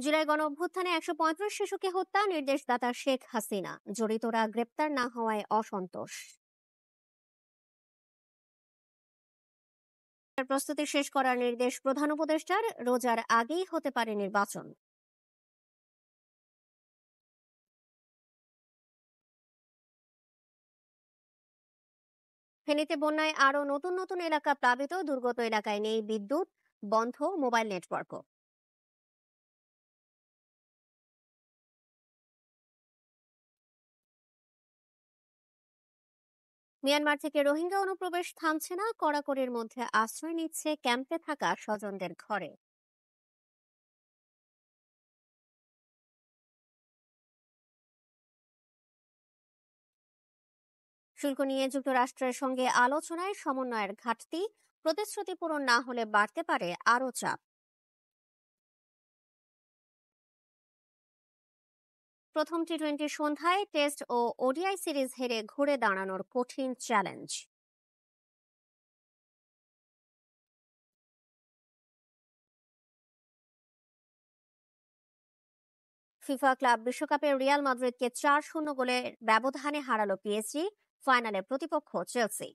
জুলাই গণঅভ্যুত্থানে ১৩৫ শিশুকে হত্যা, নির্দেশদাতা শেখ হাসিনা। জড়িতরা গ্রেপ্তার না হওয়ায় অসন্তোষ। প্রস্তুতি শেষ করার নির্দেশ প্রধান উপদেষ্টার। রোজার আগেই হতে পারে নির্বাচন। ফেনীতে বন্যায় আরো নতুন নতুন এলাকা প্লাবিত, দুর্গত এলাকায় নেই বিদ্যুৎ, বন্ধ মোবাইল নেটওয়ার্কও। মিয়ানমার থেকে রোহিঙ্গা অনুপ্রবেশ থামছে না, কড়াকড়ির মধ্যে আশ্রয় নিচ্ছে ক্যাম্পে থাকা স্বজনদের ঘরে। শুল্ক নিয়ে যুক্তরাষ্ট্রের সঙ্গে আলোচনায় সমন্বয়ের ঘাটতি, প্রতিশ্রুতি পূরণ না হলে বাড়তে পারে আরও চাপ। প্রথম টি-20 সন্ধ্যায় টেস্ট ও ওডিআই সিরিজ হেরে ঘুরে দাঁড়ানোর কঠিন চ্যালেঞ্জ। ফিফা ক্লাব বিশ্বকাপে রিয়াল মাদ্রিদকে ৪-০ গোলের ব্যবধানে হারালো পিএসজি, ফাইনালে প্রতিপক্ষ চেলসি।